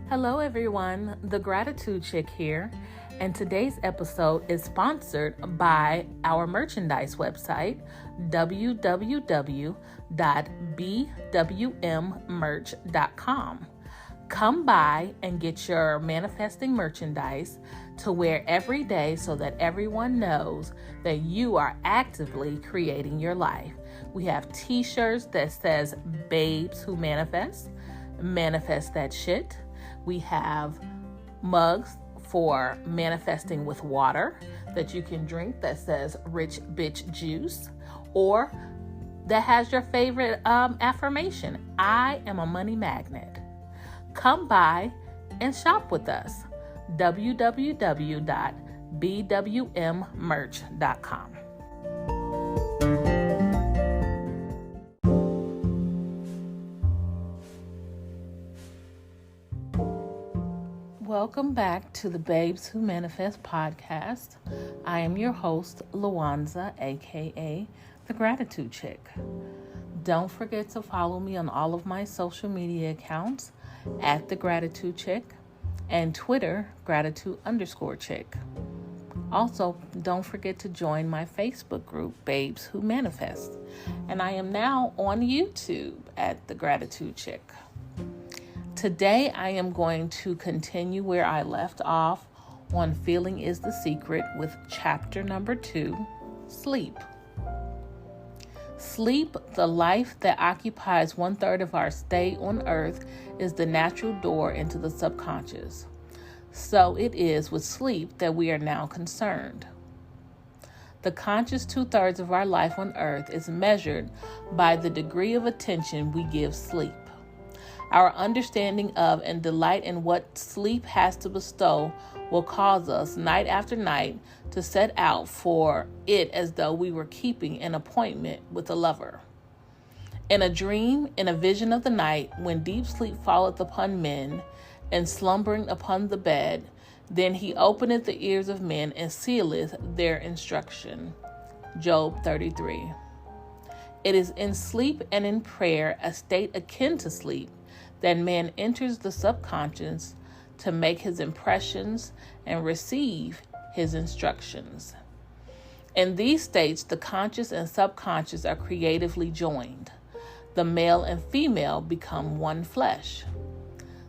Hello everyone, the Gratitude Chick here, and today's episode is sponsored by our merchandise website, www.bwmmerch.com. Come by and get your manifesting merchandise to wear every day so that everyone knows that you are actively creating your life. We have t-shirts that says Babes Who Manifest that shit. We have mugs for manifesting with water that you can drink that says Rich Bitch Juice, or that has your favorite affirmation, I am a money magnet. Come by and shop with us. www.bwmmerch.com. Welcome back to the Babes Who Manifest podcast. I am your host, Luanza, aka the Gratitude Chick. Don't forget to follow me on all of my social media accounts at the Gratitude Chick and Twitter, Gratitude_Chick. Also, don't forget to join my Facebook group, Babes Who Manifest. And I am now on YouTube at the Gratitude Chick. Today, I am going to continue where I left off on Feeling is the Secret with chapter number 2, Sleep. Sleep, the life that occupies 1/3 of our stay on earth, is the natural door into the subconscious. So it is with sleep that we are now concerned. The conscious 2/3 of our life on earth is measured by the degree of attention we give sleep. Our understanding of and delight in what sleep has to bestow will cause us, night after night, to set out for it as though we were keeping an appointment with a lover. In a dream, in a vision of the night, when deep sleep falleth upon men, and slumbering upon the bed, then he openeth the ears of men, and sealeth their instruction. Job 33. It is in sleep and in prayer, a state akin to sleep, that man enters the subconscious to make his impressions and receive his instructions. In these states, the conscious and subconscious are creatively joined. The male and female become one flesh.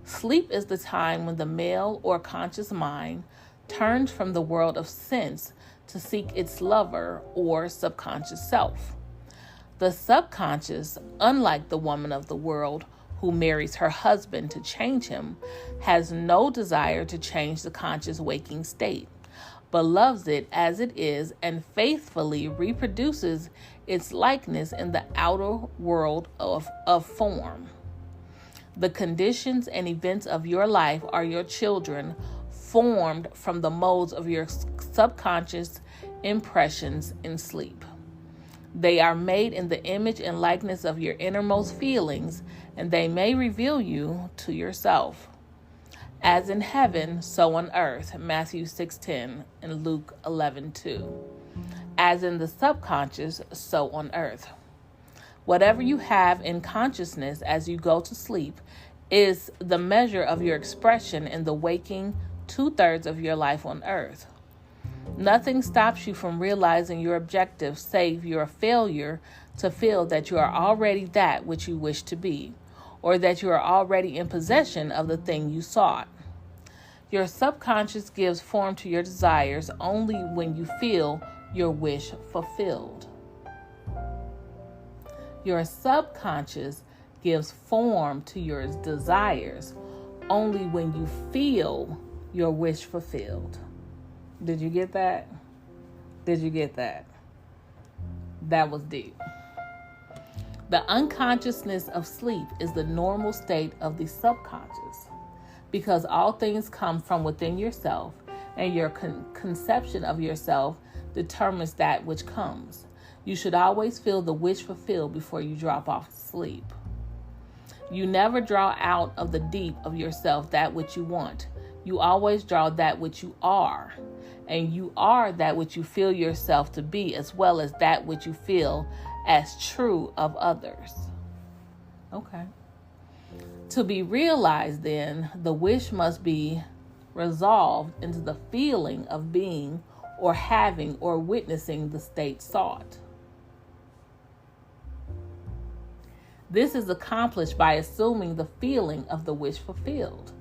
Sleep is the time when the male or conscious mind turns from the world of sense to seek its lover or subconscious self. The subconscious, unlike the woman of the world, who marries her husband to change him, has no desire to change the conscious waking state, but loves it as it is and faithfully reproduces its likeness in the outer world of form. The conditions and events of your life are your children, formed from the molds of your subconscious impressions in sleep. They are made in the image and likeness of your innermost feelings, and they may reveal you to yourself. As in heaven, so on earth, Matthew 6:10 and Luke 11:2. As in the subconscious, so on earth. Whatever you have in consciousness as you go to sleep is the measure of your expression in the waking 2/3 of your life on earth. Nothing stops you from realizing your objective save your failure to feel that you are already that which you wish to be, or that you are already in possession of the thing you sought. Your subconscious gives form to your desires only when you feel your wish fulfilled. Your subconscious gives form to your desires only when you feel your wish fulfilled. Did you get that? Did you get that? That was deep. The unconsciousness of sleep is the normal state of the subconscious, because all things come from within yourself, and your conception of yourself determines that which comes. You should always feel the wish fulfilled before you drop off to sleep. You never draw out of the deep of yourself that which you want. You always draw that which you are. And you are that which you feel yourself to be, as well as that which you feel as true of others. Okay. To be realized, then, the wish must be resolved into the feeling of being or having or witnessing the state sought. This is accomplished by assuming the feeling of the wish fulfilled.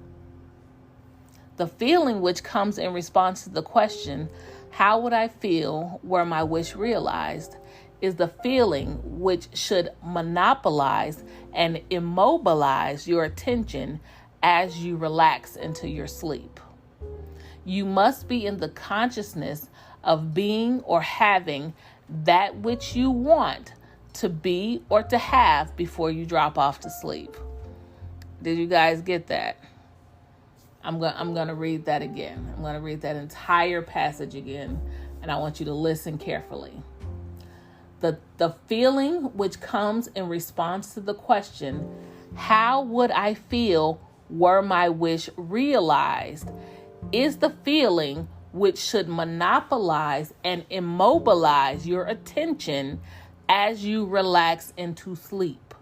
The feeling which comes in response to the question, how would I feel were my wish realized, is the feeling which should monopolize and immobilize your attention as you relax into your sleep. You must be in the consciousness of being or having that which you want to be or to have before you drop off to sleep. Did you guys get that? I'm going to read that again. I'm going to read that entire passage again, and I want you to listen carefully. The feeling which comes in response to the question, how would I feel were my wish realized, is the feeling which should monopolize and immobilize your attention as you relax into sleep.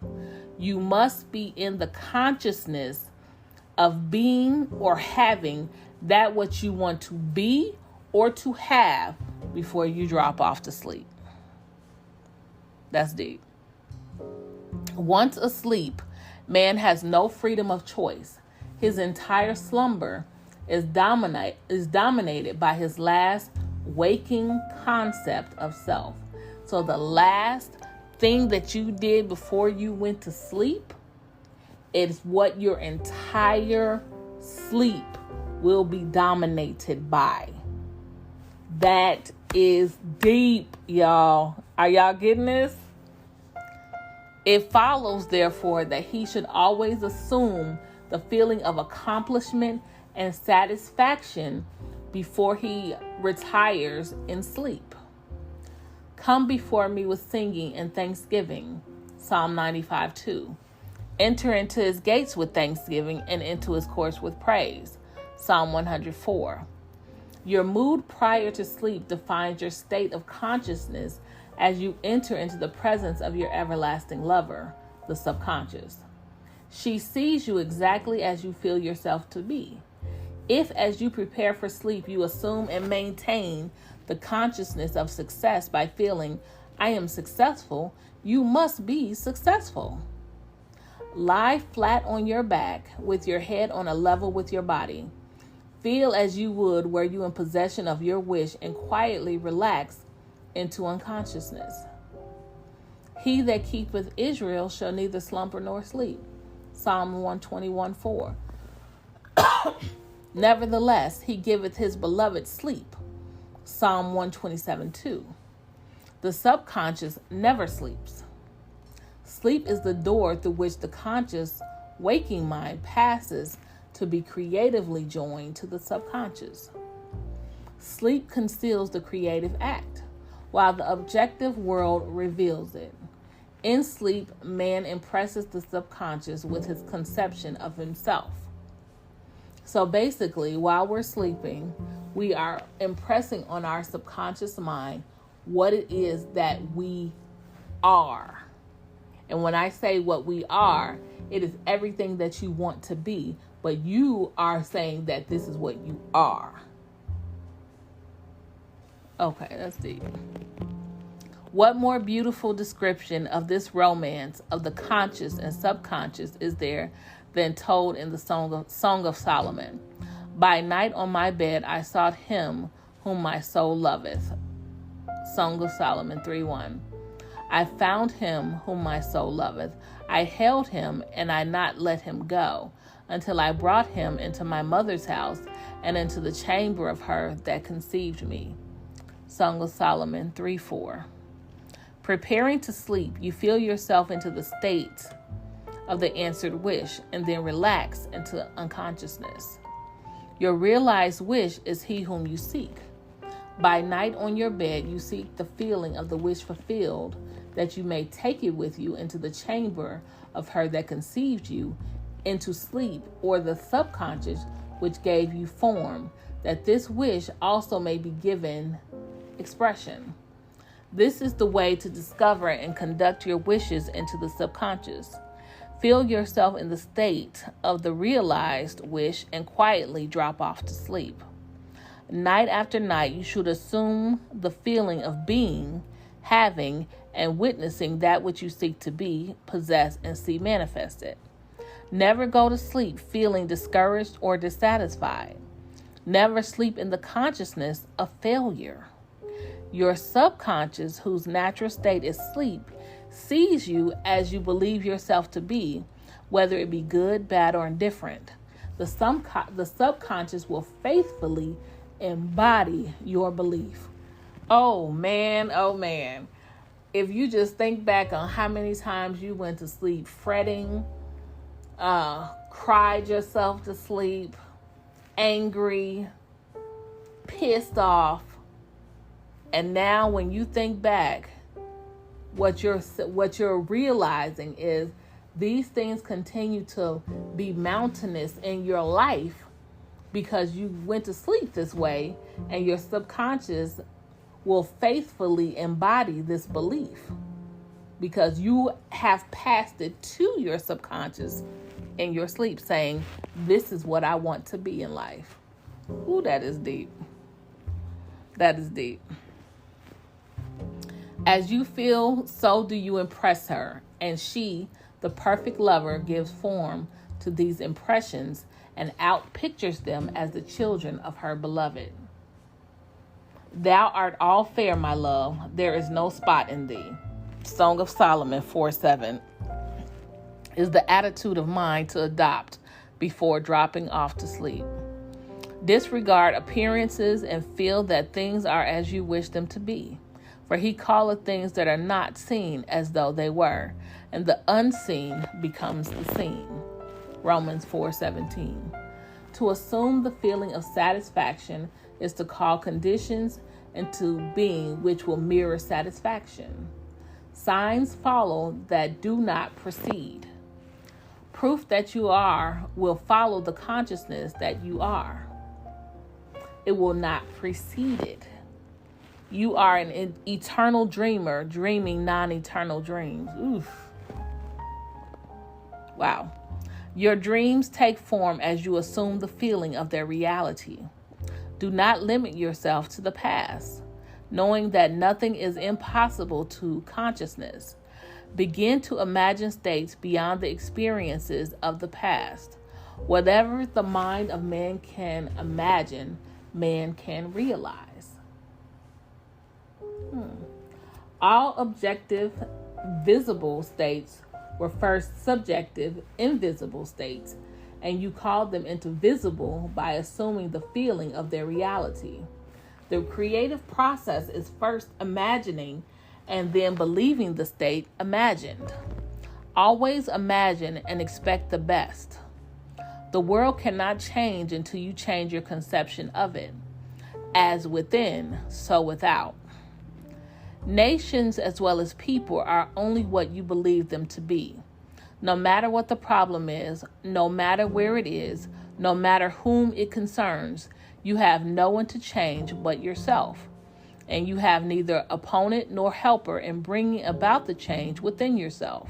You must be in the consciousness of being or having that what you want to be or to have before you drop off to sleep. That's deep. Once asleep, man has no freedom of choice. His entire slumber is dominated by his last waking concept of self. So the last thing that you did before you went to sleep is what your entire sleep will be dominated by. That is deep, y'all. Are y'all getting this? It follows, therefore, that he should always assume the feeling of accomplishment and satisfaction before he retires in sleep. Come before me with singing and thanksgiving, Psalm 95:2. Enter into his gates with thanksgiving and into his courts with praise, Psalm 104. Your mood prior to sleep defines your state of consciousness as you enter into the presence of your everlasting lover, the subconscious. She sees you exactly as you feel yourself to be. If, as you prepare for sleep, you assume and maintain the consciousness of success by feeling, I am successful, you must be successful. Lie flat on your back with your head on a level with your body. Feel as you would were you in possession of your wish and quietly relax into unconsciousness. He that keepeth Israel shall neither slumber nor sleep. Psalm 121:4. Nevertheless, he giveth his beloved sleep. Psalm 127:2. The subconscious never sleeps. Sleep is the door through which the conscious waking mind passes to be creatively joined to the subconscious. Sleep conceals the creative act, while the objective world reveals it. In sleep, man impresses the subconscious with his conception of himself. So basically, while we're sleeping, we are impressing on our subconscious mind what it is that we are. And when I say what we are, it is everything that you want to be, but you are saying that this is what you are. Okay, that's deep. What more beautiful description of this romance of the conscious and subconscious is there than told in the Song of Solomon? By night on my bed I sought him whom my soul loveth. Song of Solomon 3:1. I found him whom my soul loveth. I held him and I not let him go, until I brought him into my mother's house and into the chamber of her that conceived me. Song of Solomon 3:4. Preparing to sleep, you feel yourself into the state of the answered wish and then relax into unconsciousness. Your realized wish is he whom you seek. By night on your bed, you seek the feeling of the wish fulfilled, that you may take it with you into the chamber of her that conceived you, into sleep, or the subconscious which gave you form, that this wish also may be given expression. This is the way to discover and conduct your wishes into the subconscious. Feel yourself in the state of the realized wish and quietly drop off to sleep. Night after night, you should assume the feeling of being, having, and witnessing that which you seek to be, possess, and see manifested. Never go to sleep feeling discouraged or dissatisfied. Never sleep in the consciousness of failure. Your subconscious, whose natural state is sleep, sees you as you believe yourself to be, whether it be good, bad, or indifferent. The subconscious will faithfully embody your belief. Oh man, oh man. If you just think back on how many times you went to sleep fretting, cried yourself to sleep, angry, pissed off, and now when you think back, what you're realizing is these things continue to be mountainous in your life because you went to sleep this way, and your subconscious will faithfully embody this belief because you have passed it to your subconscious in your sleep saying, this is what I want to be in life. Ooh, that is deep. That is deep. As you feel, so do you impress her, and she, the perfect lover, gives form to these impressions and outpictures them as the children of her beloved. Thou art all fair, my love. There is no spot in thee. Song of Solomon 4:7 is the attitude of mind to adopt before dropping off to sleep. Disregard appearances and feel that things are as you wish them to be. For he calleth things that are not seen as though they were, and the unseen becomes the seen. Romans 4:17. To assume the feeling of satisfaction is to call conditions into being which will mirror satisfaction. Signs follow that do not precede. Proof that you are will follow the consciousness that you are. It will not precede it. You are an eternal dreamer, dreaming non-eternal dreams. Oof. Wow. Your dreams take form as you assume the feeling of their reality. Do not limit yourself to the past, knowing that nothing is impossible to consciousness. Begin to imagine states beyond the experiences of the past. Whatever the mind of man can imagine, man can realize. All objective, visible states were first subjective, invisible states, and you called them into visible by assuming the feeling of their reality. The creative process is first imagining and then believing the state imagined. Always imagine and expect the best. The world cannot change until you change your conception of it. As within, so without. Nations as well as people are only what you believe them to be. No matter what the problem is, no matter where it is, no matter whom it concerns, you have no one to change but yourself. And you have neither opponent nor helper in bringing about the change within yourself.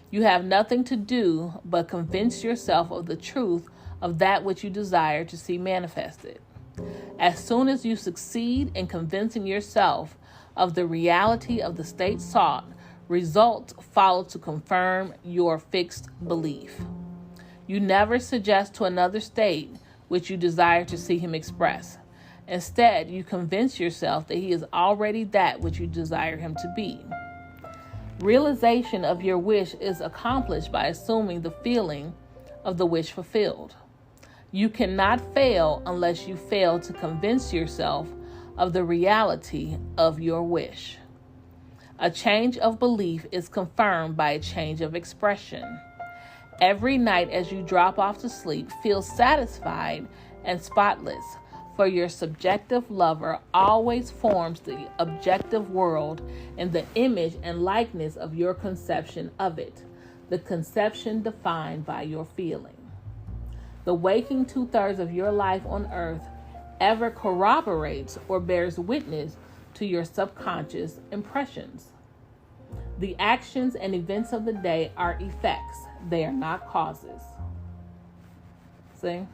You have nothing to do but convince yourself of the truth of that which you desire to see manifested. As soon as you succeed in convincing yourself of the reality of the state sought, results follow to confirm your fixed belief. You never suggest to another state which you desire to see him express. Instead, you convince yourself that he is already that which you desire him to be. Realization of your wish is accomplished by assuming the feeling of the wish fulfilled. You cannot fail unless you fail to convince yourself of the reality of your wish. A change of belief is confirmed by a change of expression. Every night as you drop off to sleep, feel satisfied and spotless, for your subjective lover always forms the objective world in the image and likeness of your conception of it, the conception defined by your feeling. The waking 2/3 of your life on earth ever corroborates or bears witness to your subconscious impressions. The actions and events of the day are effects, They are not causes. See?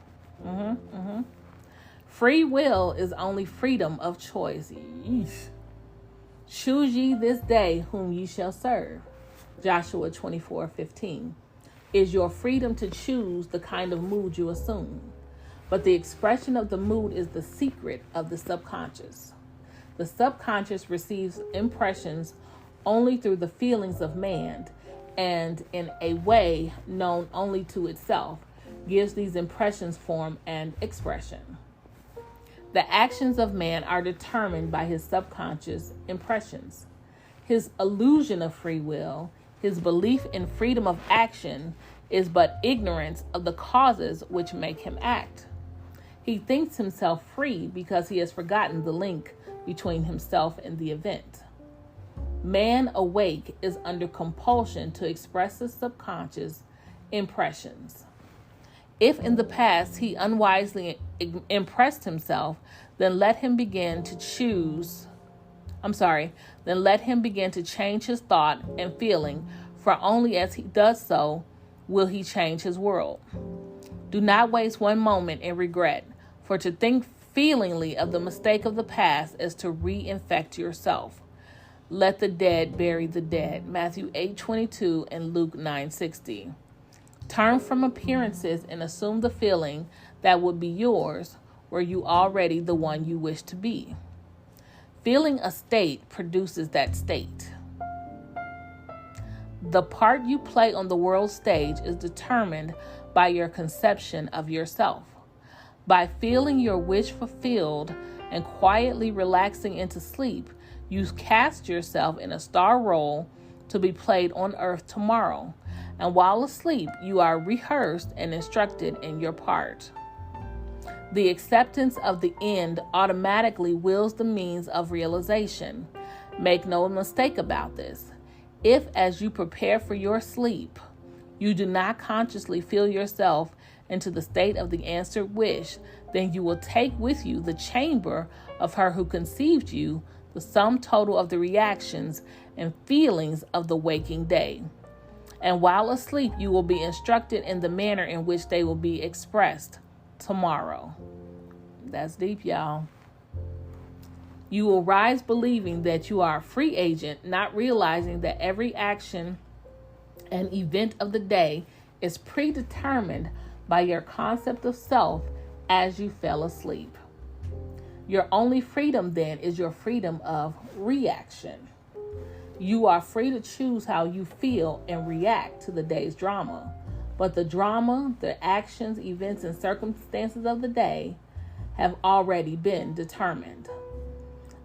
Free will is only freedom of choice. Yeesh. Choose ye this day whom ye shall serve. Joshua 24:15. Is your freedom to choose the kind of mood you assume. But the expression of the mood is the secret of the subconscious. The subconscious receives impressions only through the feelings of man, and in a way known only to itself, gives these impressions form and expression. The actions of man are determined by his subconscious impressions. His illusion of free will, his belief in freedom of action, is but ignorance of the causes which make him act. He thinks himself free because he has forgotten the link between himself and the event. Man awake is under compulsion to express his subconscious impressions. If in the past he unwisely impressed himself, then let him begin to change his thought and feeling, for only as he does so will he change his world. Do not waste one moment in regret, for to think feelingly of the mistake of the past is to reinfect yourself. Let the dead bury the dead. Matthew 8:22 and Luke 9:60. Turn from appearances and assume the feeling that would be yours were you already the one you wish to be. Feeling a state produces that state. The part you play on the world stage is determined by your conception of yourself. By feeling your wish fulfilled and quietly relaxing into sleep, you cast yourself in a star role to be played on earth tomorrow. And while asleep, you are rehearsed and instructed in your part. The acceptance of the end automatically wills the means of realization. Make no mistake about this. If, as you prepare for your sleep, you do not consciously feel yourself into the state of the answered wish, then you will take with you the chamber of her who conceived you, the sum total of the reactions and feelings of the waking day. And while asleep, you will be instructed in the manner in which they will be expressed tomorrow. That's deep, y'all. You will rise believing that you are a free agent, not realizing that every action and event of the day is predetermined by your concept of self as you fell asleep. Your only freedom then is your freedom of reaction. You are free to choose how you feel and react to the day's drama. But the drama, the actions, events, and circumstances of the day have already been determined.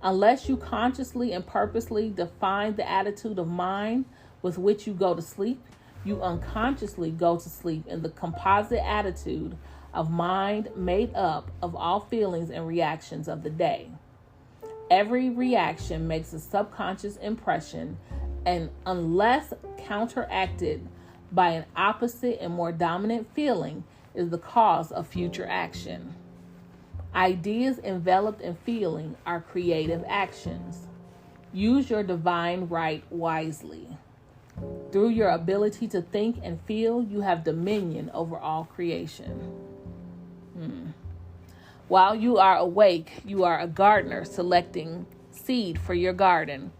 Unless you consciously and purposely define the attitude of mind with which you go to sleep, you unconsciously go to sleep in the composite attitude of mind made up of all feelings and reactions of the day. Every reaction makes a subconscious impression, and unless counteracted by an opposite and more dominant feeling, is the cause of future action. Ideas enveloped in feeling are creative actions. Use your divine right wisely. Through your ability to think and feel, you have dominion over all creation. While you are awake, you are a gardener selecting seed for your garden.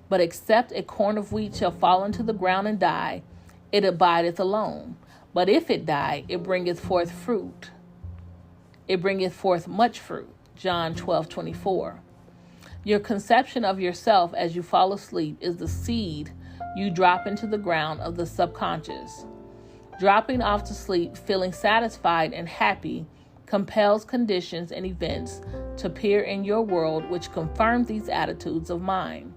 But except a corn of wheat shall fall into the ground and die, it abideth alone. But if it die, it bringeth forth fruit. It bringeth forth much fruit. John 12:24. Your conception of yourself as you fall asleep is the seed you drop into the ground of the subconscious. Dropping off to sleep, feeling satisfied and happy, compels conditions and events to appear in your world which confirm these attitudes of mind.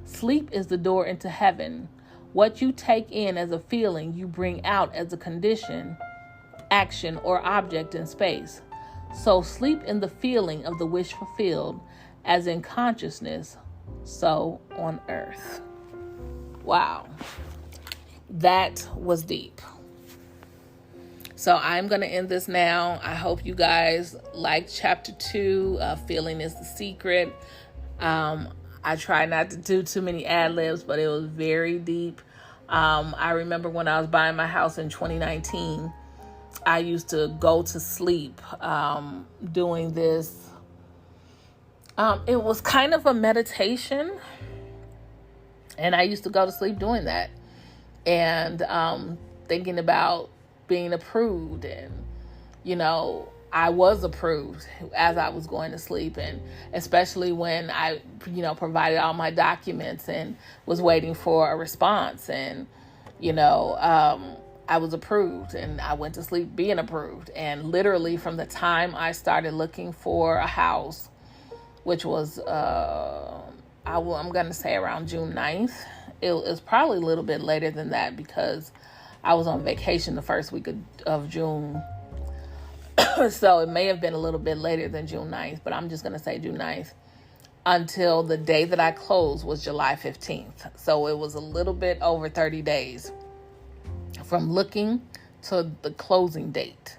Sleep is the door into heaven. What you take in as a feeling, you bring out as a condition, action, or object in space. So sleep in the feeling of the wish fulfilled, as in consciousness, so on earth. Wow. That was deep. So I'm going to end this now. I hope you guys liked chapter 2. Feeling is the secret. I try not to do too many ad libs, but it was very deep. I remember when I was buying my house in 2019, I used to go to sleep doing this. It was kind of a meditation, and I used to go to sleep doing that and thinking about being approved. And, I was approved as I was going to sleep, and especially when I, provided all my documents and was waiting for a response, and, I was approved, and I went to sleep being approved. And literally from the time I started looking for a house, which was, I'm going to say around June 9th, it was probably a little bit later than that because I was on vacation the first week of June. So it may have been a little bit later than June 9th, but I'm just going to say June 9th, until the day that I closed was July 15th. So it was a little bit over 30 days from looking to the closing date.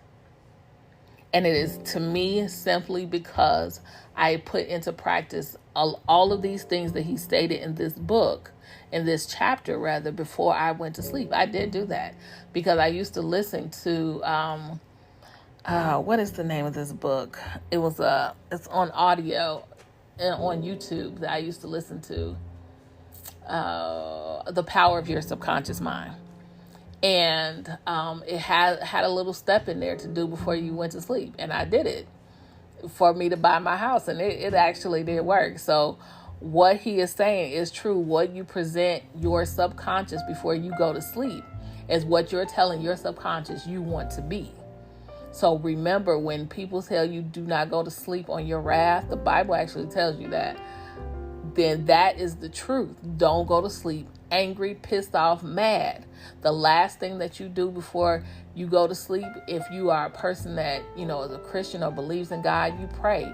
And it is, to me, simply because I put into practice all of these things that he stated in this book, in this chapter rather, before I went to sleep. I did do that because I used to listen to, what is the name of this book? It's on audio and on YouTube that I used to listen to, The Power of Your Subconscious Mind. And it had a little step in there to do before you went to sleep. And I did it for me to buy my house. And it actually did work. So what he is saying is true. What you present your subconscious before you go to sleep is what you're telling your subconscious you want to be. So remember, when people tell you do not go to sleep on your wrath, the Bible actually tells you that. Then that is the truth. Don't go to sleep angry, pissed off, mad. The last thing that you do before you go to sleep, if you are a person that, is a Christian or believes in God, you pray.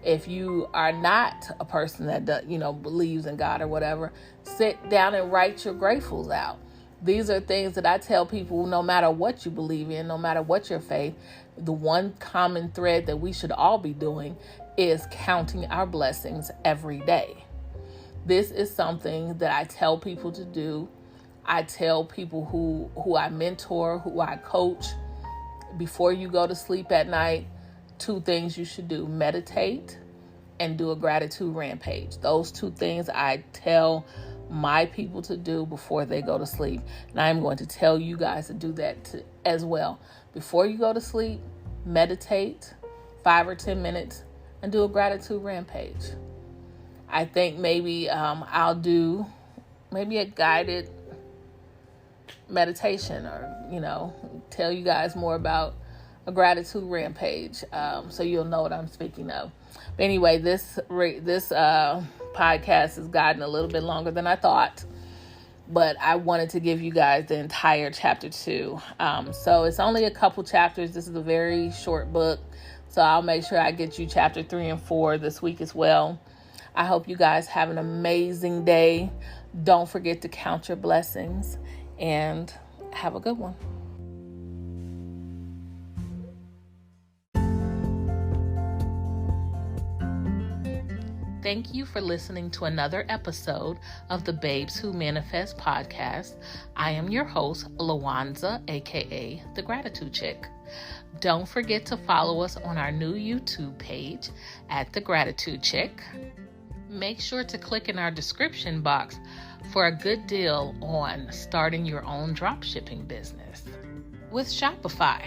If you are not a person that, believes in God or whatever, sit down and write your gratefuls out. These are things that I tell people, no matter what you believe in, no matter what your faith, the one common thread that we should all be doing is counting our blessings every day. This is something that I tell people to do. I tell people who I mentor, who I coach, before you go to sleep at night, 2 things you should do: meditate and do a gratitude rampage. Those 2 things I tell my people to do before they go to sleep. And I'm going to tell you guys to do that as well. Before you go to sleep, meditate 5 or 10 minutes and do a gratitude rampage. I think maybe I'll do maybe a guided meditation, or, tell you guys more about a gratitude rampage, so you'll know what I'm speaking of. But anyway, this podcast has gotten a little bit longer than I thought, but I wanted to give you guys the entire chapter 2. So it's only a couple chapters. This is a very short book, so I'll make sure I get you chapter 3 and 4 this week as well. I hope you guys have an amazing day. Don't forget to count your blessings, and have a good one. Thank you for listening to another episode of the Babes Who Manifest podcast. I am your host, Lawanza, aka The Gratitude Chick. Don't forget to follow us on our new YouTube page at The Gratitude Chick. Make sure to click in our description box for a good deal on starting your own dropshipping business with Shopify.